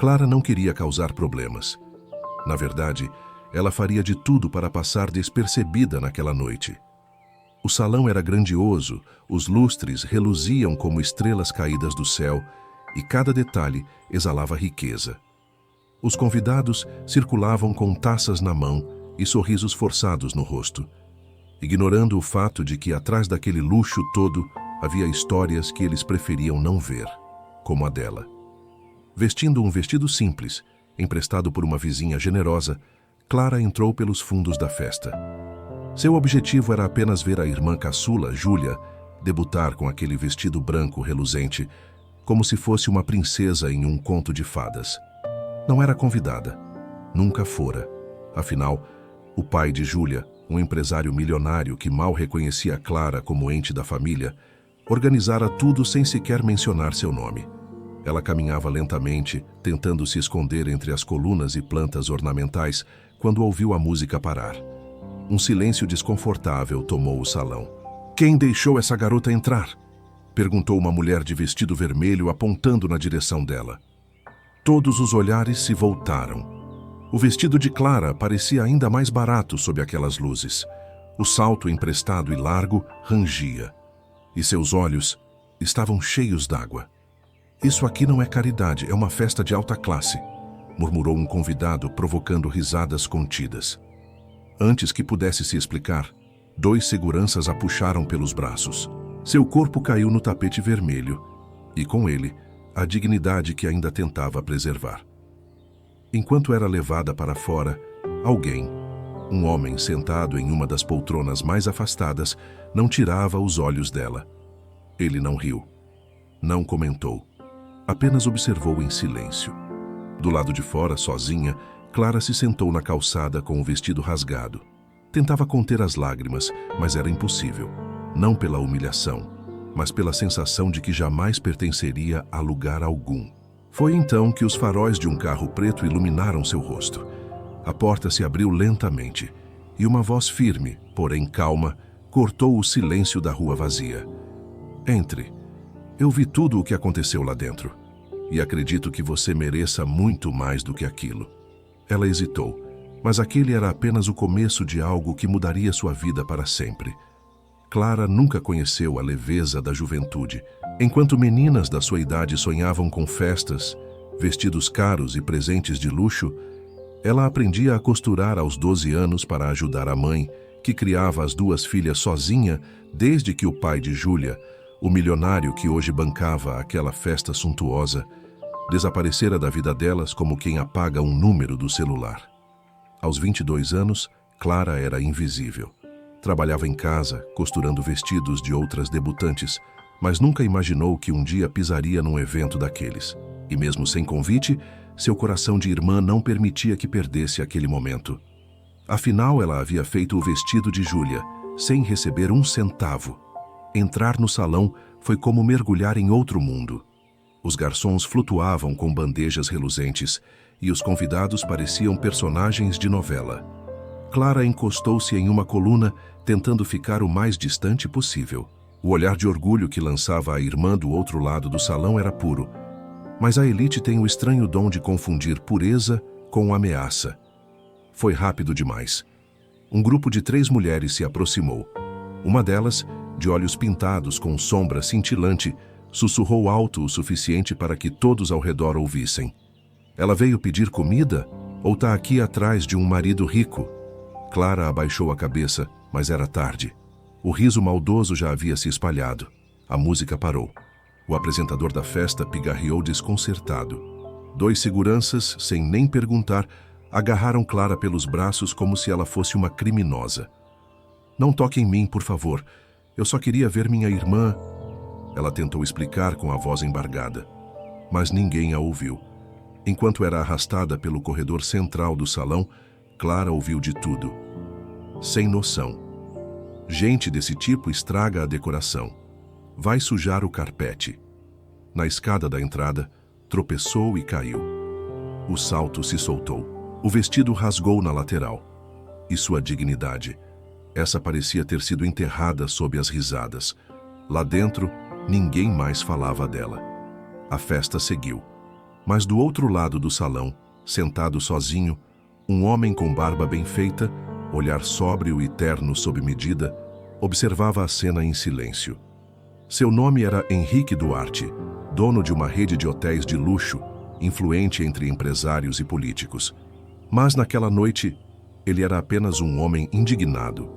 Clara não queria causar problemas. Na verdade, ela faria de tudo para passar despercebida naquela noite. O salão era grandioso, os lustres reluziam como estrelas caídas do céu e cada detalhe exalava riqueza. Os convidados circulavam com taças na mão e sorrisos forçados no rosto, ignorando o fato de que atrás daquele luxo todo havia histórias que eles preferiam não ver, como a dela. Vestindo um vestido simples, emprestado por uma vizinha generosa, Clara entrou pelos fundos da festa. Seu objetivo era apenas ver a irmã caçula, Júlia, debutar com aquele vestido branco reluzente, como se fosse uma princesa em um conto de fadas. Não era convidada. Nunca fora. Afinal, o pai de Júlia, um empresário milionário que mal reconhecia Clara como ente da família, organizara tudo sem sequer mencionar seu nome. Ela caminhava lentamente, tentando se esconder entre as colunas e plantas ornamentais, quando ouviu a música parar. Um silêncio desconfortável tomou o salão. "Quem deixou essa garota entrar?" perguntou uma mulher de vestido vermelho, apontando na direção dela. Todos os olhares se voltaram. O vestido de Clara parecia ainda mais barato sob aquelas luzes. O salto emprestado e largo rangia, e seus olhos estavam cheios d'água. "Isso aqui não é caridade, é uma festa de alta classe", murmurou um convidado, provocando risadas contidas. Antes que pudesse se explicar, 2 seguranças a puxaram pelos braços. Seu corpo caiu no tapete vermelho, e com ele, a dignidade que ainda tentava preservar. Enquanto era levada para fora, alguém, um homem sentado em uma das poltronas mais afastadas, não tirava os olhos dela. Ele não riu, não comentou, apenas observou em silêncio. Do lado de fora, sozinha, Clara se sentou na calçada com o vestido rasgado. Tentava conter as lágrimas, mas era impossível. Não pela humilhação, mas pela sensação de que jamais pertenceria a lugar algum. Foi então que os faróis de um carro preto iluminaram seu rosto. A porta se abriu lentamente, e uma voz firme, porém calma, cortou o silêncio da rua vazia. "Entre. Eu vi tudo o que aconteceu lá dentro, e acredito que você mereça muito mais do que aquilo." Ela hesitou, mas aquele era apenas o começo de algo que mudaria sua vida para sempre. Clara nunca conheceu a leveza da juventude. Enquanto meninas da sua idade sonhavam com festas, vestidos caros e presentes de luxo, ela aprendia a costurar aos 12 anos para ajudar a mãe, que criava as 2 filhas sozinha desde que o pai de Júlia, o milionário que hoje bancava aquela festa suntuosa, desaparecera da vida delas como quem apaga um número do celular. Aos 22 anos, Clara era invisível. Trabalhava em casa, costurando vestidos de outras debutantes, mas nunca imaginou que um dia pisaria num evento daqueles. E mesmo sem convite, seu coração de irmã não permitia que perdesse aquele momento. Afinal, ela havia feito o vestido de Júlia, sem receber um centavo. Entrar no salão foi como mergulhar em outro mundo. Os garçons flutuavam com bandejas reluzentes, e os convidados pareciam personagens de novela. Clara encostou-se em uma coluna, tentando ficar o mais distante possível. O olhar de orgulho que lançava a irmã do outro lado do salão era puro, mas a elite tem o estranho dom de confundir pureza com ameaça. Foi rápido demais. Um grupo de 3 mulheres se aproximou. Uma delas, de olhos pintados com sombra cintilante, sussurrou alto o suficiente para que todos ao redor ouvissem. "Ela veio pedir comida? Ou tá aqui atrás de um marido rico?" Clara abaixou a cabeça, mas era tarde. O riso maldoso já havia se espalhado. A música parou. O apresentador da festa pigarreou desconcertado. 2 seguranças, sem nem perguntar, agarraram Clara pelos braços como se ela fosse uma criminosa. "Não toque em mim, por favor. Eu só queria ver minha irmã." Ela tentou explicar com a voz embargada, mas ninguém a ouviu. Enquanto era arrastada pelo corredor central do salão, Clara ouviu de tudo. Sem noção. Gente desse tipo estraga a decoração. Vai sujar o carpete. Na escada da entrada, tropeçou e caiu. O salto se soltou. O vestido rasgou na lateral. E sua dignidade? Essa parecia ter sido enterrada sob as risadas. Lá dentro, ninguém mais falava dela. A festa seguiu. Mas do outro lado do salão, sentado sozinho, um homem com barba bem feita, olhar sóbrio e terno sob medida, observava a cena em silêncio. Seu nome era Henrique Duarte, dono de uma rede de hotéis de luxo, influente entre empresários e políticos. Mas naquela noite, ele era apenas um homem indignado.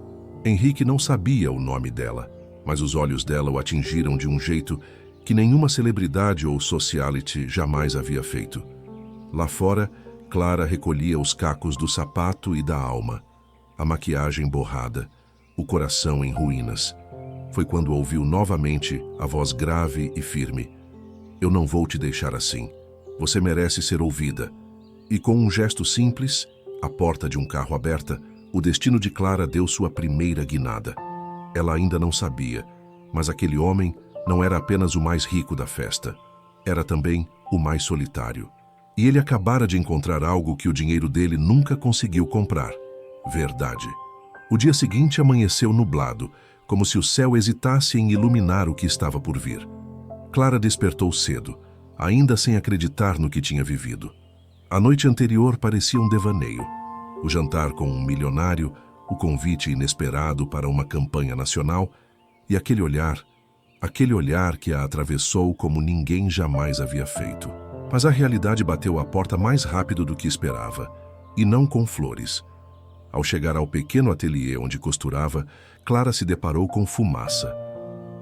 Henrique não sabia o nome dela, mas os olhos dela o atingiram de um jeito que nenhuma celebridade ou socialite jamais havia feito. Lá fora, Clara recolhia os cacos do sapato e da alma, a maquiagem borrada, o coração em ruínas. Foi quando ouviu novamente a voz grave e firme: "Eu não vou te deixar assim. Você merece ser ouvida." E com um gesto simples, a porta de um carro aberta, o destino de Clara deu sua primeira guinada. Ela ainda não sabia, mas aquele homem não era apenas o mais rico da festa. Era também o mais solitário. E ele acabara de encontrar algo que o dinheiro dele nunca conseguiu comprar: verdade. O dia seguinte amanheceu nublado, como se o céu hesitasse em iluminar o que estava por vir. Clara despertou cedo, ainda sem acreditar no que tinha vivido. A noite anterior parecia um devaneio. O jantar com um milionário, o convite inesperado para uma campanha nacional e aquele olhar que a atravessou como ninguém jamais havia feito. Mas a realidade bateu à porta mais rápido do que esperava, e não com flores. Ao chegar ao pequeno ateliê onde costurava, Clara se deparou com fumaça.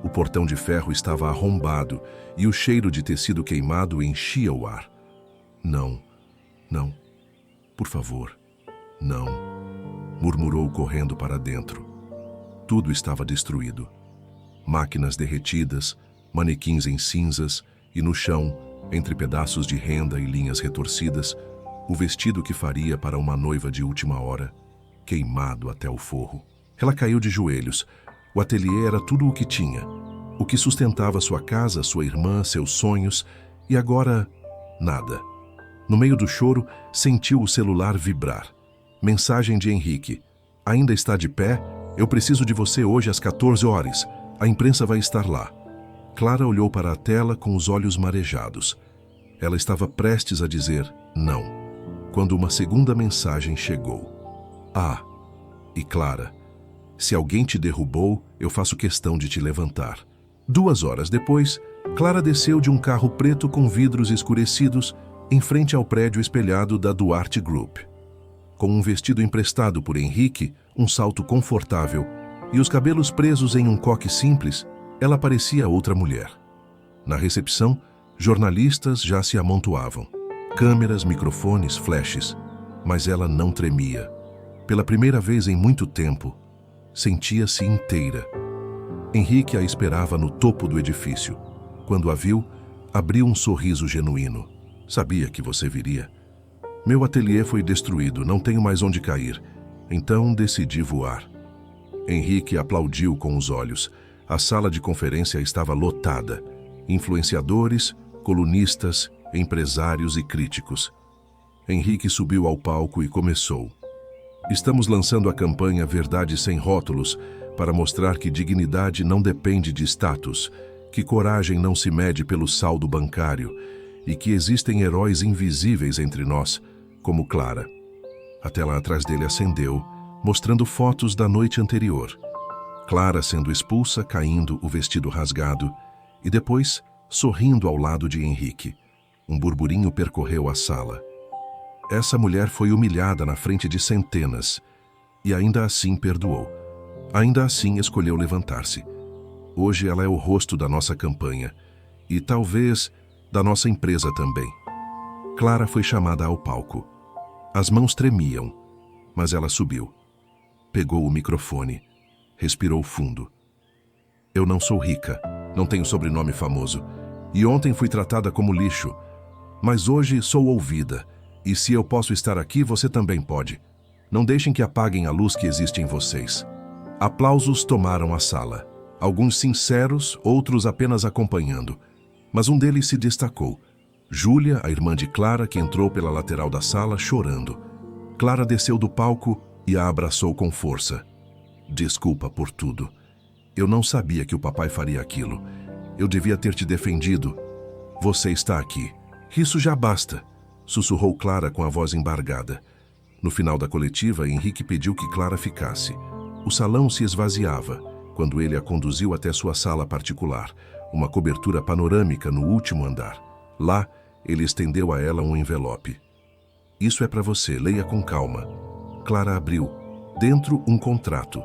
O portão de ferro estava arrombado e o cheiro de tecido queimado enchia o ar. "Não, não, por favor, não", murmurou correndo para dentro. Tudo estava destruído. Máquinas derretidas, manequins em cinzas e no chão, entre pedaços de renda e linhas retorcidas, o vestido que faria para uma noiva de última hora, queimado até o forro. Ela caiu de joelhos. O ateliê era tudo o que tinha, o que sustentava sua casa, sua irmã, seus sonhos, e agora, nada. No meio do choro, sentiu o celular vibrar. Mensagem de Henrique: "Ainda está de pé? Eu preciso de você hoje às 14 horas. A imprensa vai estar lá." Clara olhou para a tela com os olhos marejados. Ela estava prestes a dizer não, quando uma segunda mensagem chegou. "Ah, e Clara, se alguém te derrubou, eu faço questão de te levantar." 2 horas depois, Clara desceu de um carro preto com vidros escurecidos em frente ao prédio espelhado da Duarte Group. Com um vestido emprestado por Henrique, um salto confortável e os cabelos presos em um coque simples, ela parecia outra mulher. Na recepção, jornalistas já se amontoavam. Câmeras, microfones, flashes. Mas ela não tremia. Pela primeira vez em muito tempo, sentia-se inteira. Henrique a esperava no topo do edifício. Quando a viu, abriu um sorriso genuíno. "Sabia que você viria. Meu ateliê foi destruído, não tenho mais onde cair. Então decidi voar." Henrique aplaudiu com os olhos. A sala de conferência estava lotada. Influenciadores, colunistas, empresários e críticos. Henrique subiu ao palco e começou: "Estamos lançando a campanha Verdade Sem Rótulos para mostrar que dignidade não depende de status, que coragem não se mede pelo saldo bancário e que existem heróis invisíveis entre nós, como Clara." A tela atrás dele acendeu, mostrando fotos da noite anterior. Clara sendo expulsa, caindo, o vestido rasgado, e depois sorrindo ao lado de Henrique. Um burburinho percorreu a sala. Essa mulher foi humilhada na frente de centenas, e ainda assim perdoou. Ainda assim escolheu levantar-se. Hoje ela é o rosto da nossa campanha, e talvez da nossa empresa também. Clara foi chamada ao palco. As mãos tremiam, mas ela subiu. Pegou o microfone. Respirou fundo. "Eu não sou rica, não tenho sobrenome famoso, e ontem fui tratada como lixo. Mas hoje sou ouvida, e se eu posso estar aqui, você também pode. Não deixem que apaguem a luz que existe em vocês." Aplausos tomaram a sala. Alguns sinceros, outros apenas acompanhando. Mas um deles se destacou. Júlia, a irmã de Clara, que entrou pela lateral da sala chorando. Clara desceu do palco e a abraçou com força. "Desculpa por tudo. Eu não sabia que o papai faria aquilo. Eu devia ter te defendido. Você está aqui. Isso já basta, sussurrou Clara com a voz embargada. No final da coletiva, Henrique pediu que Clara ficasse. O salão se esvaziava quando ele a conduziu até sua sala particular, uma cobertura panorâmica no último andar. Lá, ele estendeu a ela um envelope. Isso é para você, leia com calma. Clara abriu. Dentro, um contrato.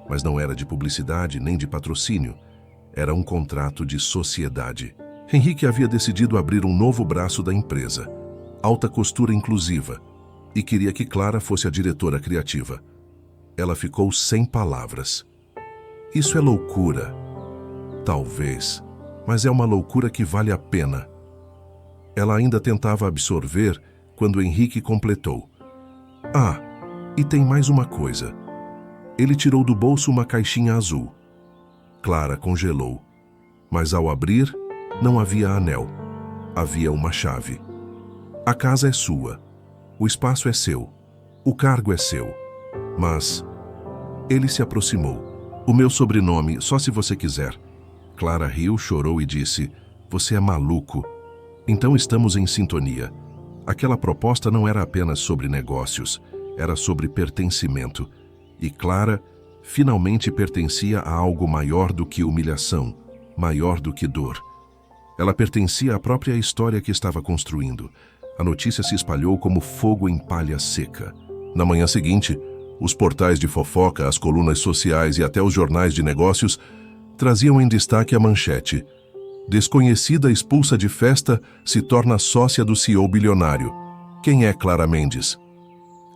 Mas não era de publicidade nem de patrocínio. Era um contrato de sociedade. Henrique havia decidido abrir um novo braço da empresa, Alta Costura Inclusiva, e queria que Clara fosse a diretora criativa. Ela ficou sem palavras. Isso é loucura. Talvez, mas é uma loucura que vale a pena. Ela ainda tentava absorver quando Henrique completou. Ah, e tem mais uma coisa. Ele tirou do bolso uma caixinha azul. Clara congelou, mas ao abrir, não havia anel. Havia uma chave. A casa é sua. O espaço é seu. O cargo é seu. Mas ele se aproximou. O meu sobrenome, só se você quiser. Clara riu, chorou e disse, você é maluco. Então estamos em sintonia. Aquela proposta não era apenas sobre negócios, era sobre pertencimento. E Clara finalmente pertencia a algo maior do que humilhação, maior do que dor. Ela pertencia à própria história que estava construindo. A notícia se espalhou como fogo em palha seca. Na manhã seguinte, os portais de fofoca, as colunas sociais e até os jornais de negócios traziam em destaque a manchete: desconhecida expulsa de festa se torna sócia do CEO bilionário. Quem é Clara Mendes?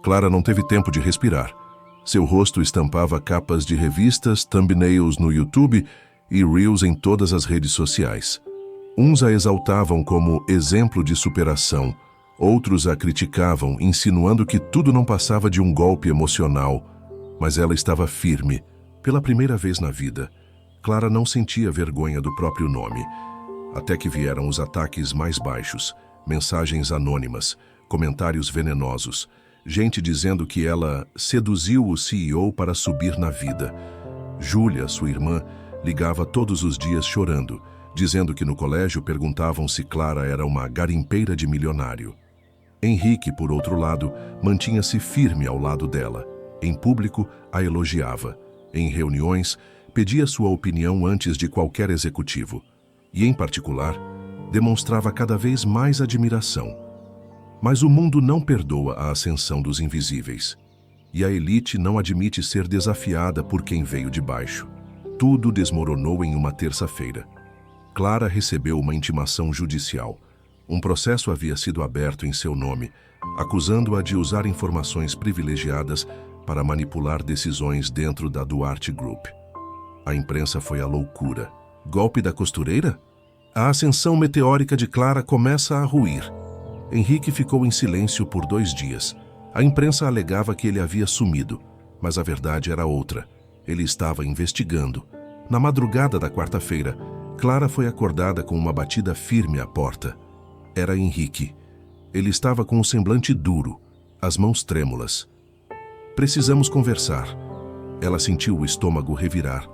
Clara não teve tempo de respirar. Seu rosto estampava capas de revistas, thumbnails no YouTube e reels em todas as redes sociais. Uns a exaltavam como exemplo de superação, outros a criticavam, insinuando que tudo não passava de um golpe emocional. Mas ela estava firme. Pela primeira vez na vida, Clara não sentia vergonha do próprio nome. Até que vieram os ataques mais baixos, mensagens anônimas, comentários venenosos, gente dizendo que ela seduziu o CEO para subir na vida. Júlia, sua irmã, ligava todos os dias chorando, dizendo que no colégio perguntavam se Clara era uma garimpeira de milionário. Henrique, por outro lado, mantinha-se firme ao lado dela. Em público, a elogiava. Em reuniões, pedia sua opinião antes de qualquer executivo. E, em particular, demonstrava cada vez mais admiração. Mas o mundo não perdoa a ascensão dos invisíveis. E a elite não admite ser desafiada por quem veio de baixo. Tudo desmoronou em uma terça-feira. Clara recebeu uma intimação judicial. Um processo havia sido aberto em seu nome, acusando-a de usar informações privilegiadas para manipular decisões dentro da Duarte Group. A imprensa foi à loucura. Golpe da costureira? A ascensão meteórica de Clara começa a ruir. Henrique ficou em silêncio por 2 dias. A imprensa alegava que ele havia sumido, mas a verdade era outra. Ele estava investigando. Na madrugada da quarta-feira, Clara foi acordada com uma batida firme à porta. Era Henrique. Ele estava com um semblante duro, as mãos trêmulas. Precisamos conversar. Ela sentiu o estômago revirar.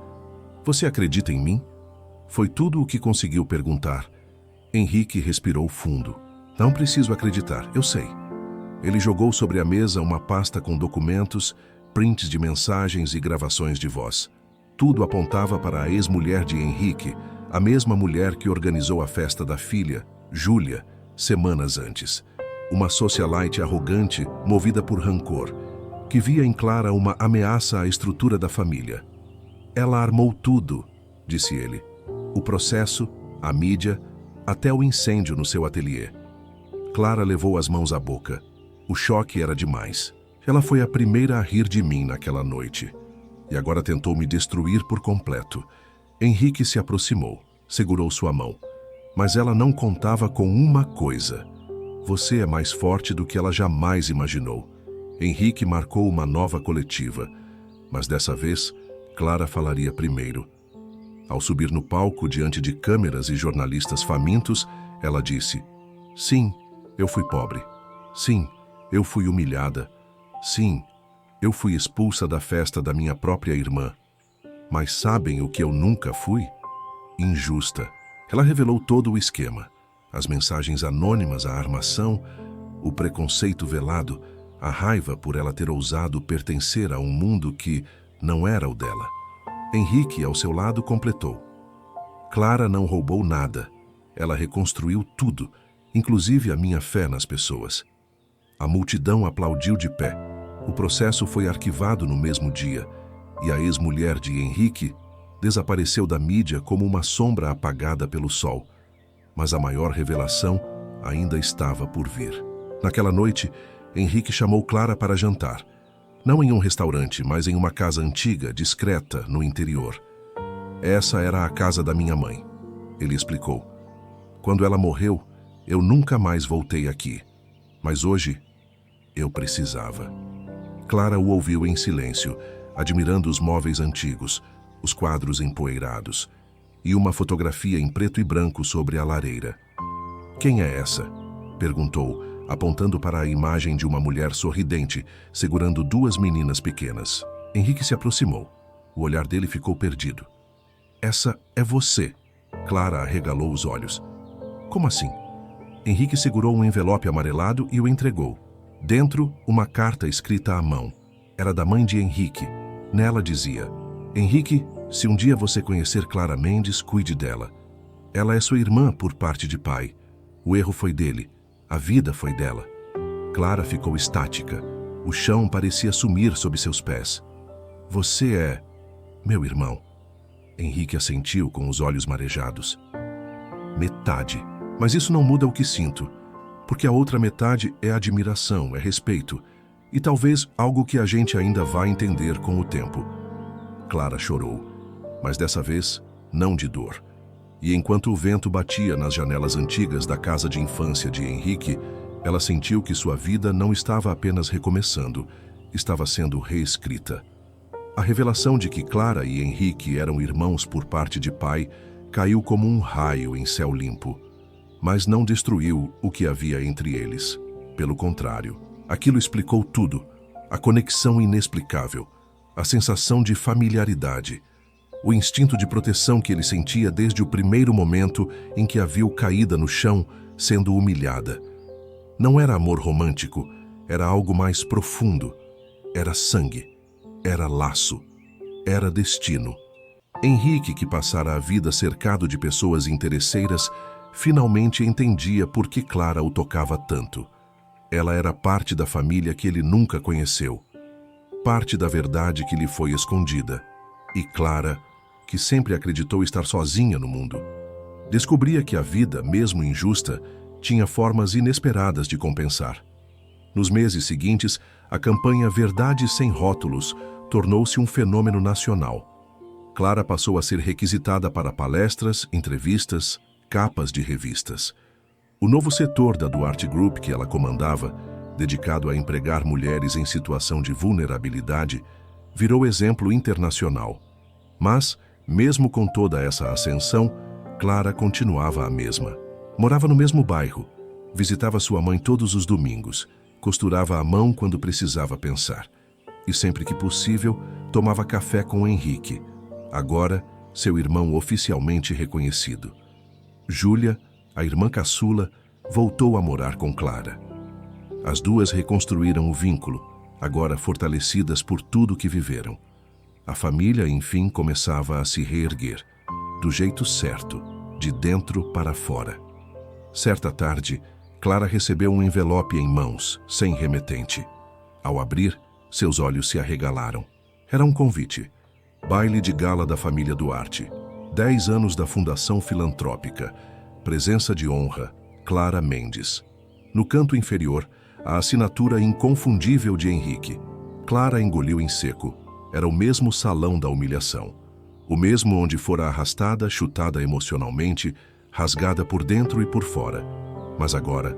Você acredita em mim? Foi tudo o que conseguiu perguntar. Henrique respirou fundo. Não preciso acreditar, eu sei. Ele jogou sobre a mesa uma pasta com documentos, prints de mensagens e gravações de voz. Tudo apontava para a ex-mulher de Henrique, a mesma mulher que organizou a festa da filha, Júlia, semanas antes. Uma socialite arrogante, movida por rancor, que via em Clara uma ameaça à estrutura da família. Ela armou tudo, disse ele. O processo, a mídia, até o incêndio no seu ateliê. Clara levou as mãos à boca. O choque era demais. Ela foi a primeira a rir de mim naquela noite. E agora tentou me destruir por completo. Henrique se aproximou, segurou sua mão. Mas ela não contava com uma coisa. Você é mais forte do que ela jamais imaginou. Henrique marcou uma nova coletiva. Mas dessa vez, Clara falaria primeiro. Ao subir no palco diante de câmeras e jornalistas famintos, ela disse: sim, eu fui pobre. Sim, eu fui humilhada. Sim, eu fui expulsa da festa da minha própria irmã. Mas sabem o que eu nunca fui? Injusta. Ela revelou todo o esquema. As mensagens anônimas, a armação, o preconceito velado, a raiva por ela ter ousado pertencer a um mundo que não era o dela. Henrique, ao seu lado, completou. Clara não roubou nada. Ela reconstruiu tudo, inclusive a minha fé nas pessoas. A multidão aplaudiu de pé. O processo foi arquivado no mesmo dia, e a ex-mulher de Henrique desapareceu da mídia como uma sombra apagada pelo sol. Mas a maior revelação ainda estava por vir. Naquela noite, Henrique chamou Clara para jantar. Não em um restaurante, mas em uma casa antiga, discreta, no interior. Essa era a casa da minha mãe, ele explicou. Quando ela morreu, eu nunca mais voltei aqui. Mas hoje, eu precisava. Clara o ouviu em silêncio, admirando os móveis antigos, os quadros empoeirados e uma fotografia em preto e branco sobre a lareira. Quem é essa? Perguntou, apontando para a imagem de uma mulher sorridente, segurando duas meninas pequenas. Henrique se aproximou. O olhar dele ficou perdido. Essa é você. Clara arregalou os olhos. Como assim? Henrique segurou um envelope amarelado e o entregou. Dentro, uma carta escrita à mão. Era da mãe de Henrique. Nela dizia: Henrique, se um dia você conhecer Clara Mendes, cuide dela. Ela é sua irmã por parte de pai. O erro foi dele. A vida foi dela. Clara ficou estática. O chão parecia sumir sob seus pés. Você é meu irmão. Henrique assentiu com os olhos marejados. Metade. Mas isso não muda o que sinto. Porque a outra metade é admiração, é respeito. E talvez algo que a gente ainda vai entender com o tempo. Clara chorou. Mas dessa vez, não de dor. E enquanto o vento batia nas janelas antigas da casa de infância de Henrique, ela sentiu que sua vida não estava apenas recomeçando, estava sendo reescrita. A revelação de que Clara e Henrique eram irmãos por parte de pai caiu como um raio em céu limpo, mas não destruiu o que havia entre eles. Pelo contrário, aquilo explicou tudo, a conexão inexplicável, a sensação de familiaridade, o instinto de proteção que ele sentia desde o primeiro momento em que a viu caída no chão, sendo humilhada. Não era amor romântico, era algo mais profundo. Era sangue, era laço, era destino. Henrique, que passara a vida cercado de pessoas interesseiras, finalmente entendia por que Clara o tocava tanto. Ela era parte da família que ele nunca conheceu, parte da verdade que lhe foi escondida. E Clara, que sempre acreditou estar sozinha no mundo, descobria que a vida, mesmo injusta, tinha formas inesperadas de compensar. Nos meses seguintes, a campanha Verdade Sem Rótulos tornou-se um fenômeno nacional. Clara passou a ser requisitada para palestras, entrevistas, capas de revistas. O novo setor da Duarte Group que ela comandava, dedicado a empregar mulheres em situação de vulnerabilidade, virou exemplo internacional. Mas, mesmo com toda essa ascensão, Clara continuava a mesma. Morava no mesmo bairro, visitava sua mãe todos os domingos, costurava a mão quando precisava pensar. E sempre que possível, tomava café com Henrique, agora seu irmão oficialmente reconhecido. Júlia, a irmã caçula, voltou a morar com Clara. As duas reconstruíram o vínculo, agora fortalecidas por tudo que viveram. A família, enfim, começava a se reerguer, do jeito certo, de dentro para fora. Certa tarde, Clara recebeu um envelope em mãos, sem remetente. Ao abrir, seus olhos se arregalaram. Era um convite. Baile de gala da família Duarte. 10 anos da Fundação Filantrópica. Presença de honra, Clara Mendes. No canto inferior, a assinatura inconfundível de Henrique. Clara engoliu em seco. Era o mesmo salão da humilhação. O mesmo onde fora arrastada, chutada emocionalmente, rasgada por dentro e por fora. Mas agora,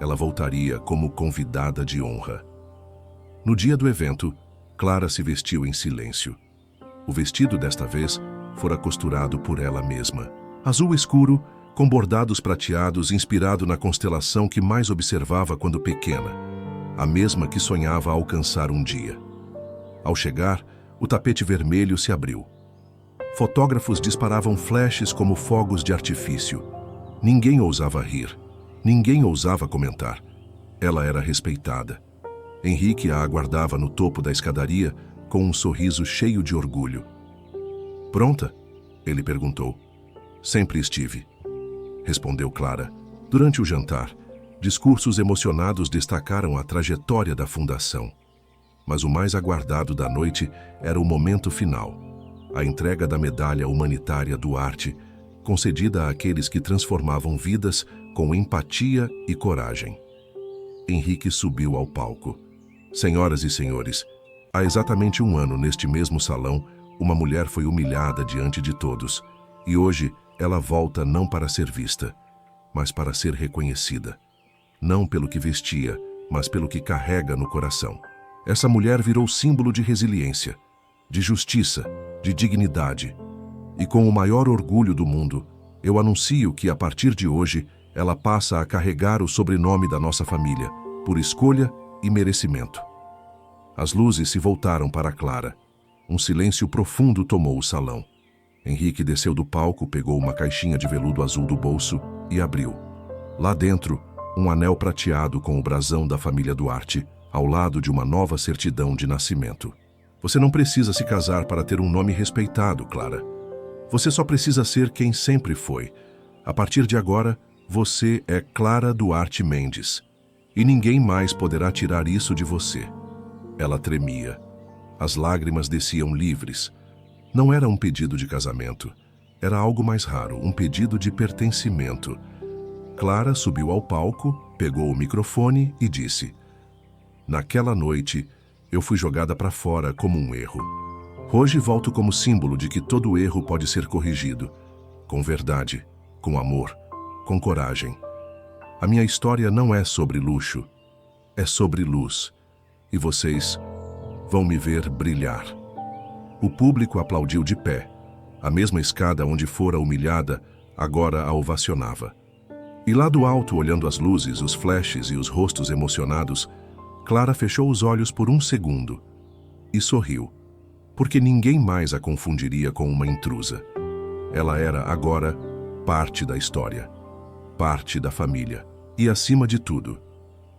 ela voltaria como convidada de honra. No dia do evento, Clara se vestiu em silêncio. O vestido, desta vez, fora costurado por ela mesma. Azul escuro, com bordados prateados, inspirado na constelação que mais observava quando pequena, a mesma que sonhava alcançar um dia. Ao chegar, o tapete vermelho se abriu. Fotógrafos disparavam flashes como fogos de artifício. Ninguém ousava rir. Ninguém ousava comentar. Ela era respeitada. Henrique a aguardava no topo da escadaria com um sorriso cheio de orgulho. Pronta? Ele perguntou. Sempre estive, respondeu Clara. Durante o jantar, discursos emocionados destacaram a trajetória da fundação. Mas o mais aguardado da noite era o momento final, a entrega da medalha humanitária Duarte, concedida àqueles que transformavam vidas com empatia e coragem. Henrique subiu ao palco. Senhoras e senhores, há exatamente um ano, neste mesmo salão, uma mulher foi humilhada diante de todos, e hoje ela volta não para ser vista, mas para ser reconhecida. Não pelo que vestia, mas pelo que carrega no coração. Essa mulher virou símbolo de resiliência, de justiça, de dignidade. E com o maior orgulho do mundo, eu anuncio que, a partir de hoje, ela passa a carregar o sobrenome da nossa família, por escolha e merecimento. As luzes se voltaram para Clara. Um silêncio profundo tomou o salão. Henrique desceu do palco, pegou uma caixinha de veludo azul do bolso e abriu. Lá dentro, um anel prateado com o brasão da família Duarte, ao lado de uma nova certidão de nascimento. Você não precisa se casar para ter um nome respeitado, Clara. Você só precisa ser quem sempre foi. A partir de agora, você é Clara Duarte Mendes. E ninguém mais poderá tirar isso de você. Ela tremia. As lágrimas desciam livres. Não era um pedido de casamento. Era algo mais raro, um pedido de pertencimento. Clara subiu ao palco, pegou o microfone e disse: Naquela noite, eu fui jogada para fora como um erro. Hoje volto como símbolo de que todo erro pode ser corrigido. Com verdade, com amor, com coragem. A minha história não é sobre luxo, é sobre luz. E vocês vão me ver brilhar. O público aplaudiu de pé. A mesma escada onde fora humilhada, agora a ovacionava. E lá do alto, olhando as luzes, os flashes e os rostos emocionados, Clara fechou os olhos por um segundo e sorriu, porque ninguém mais a confundiria com uma intrusa. Ela era, agora, parte da história, parte da família e, acima de tudo,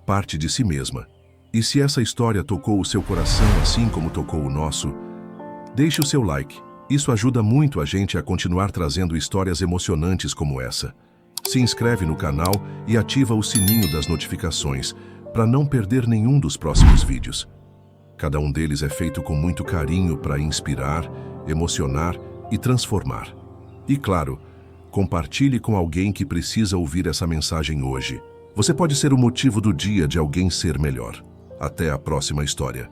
parte de si mesma. E se essa história tocou o seu coração assim como tocou o nosso, deixe o seu like. Isso ajuda muito a gente a continuar trazendo histórias emocionantes como essa. Se inscreve no canal e ativa o sininho das notificações para não perder nenhum dos próximos vídeos. Cada um deles é feito com muito carinho para inspirar, emocionar e transformar. E claro, compartilhe com alguém que precisa ouvir essa mensagem hoje. Você pode ser o motivo do dia de alguém ser melhor. Até a próxima história.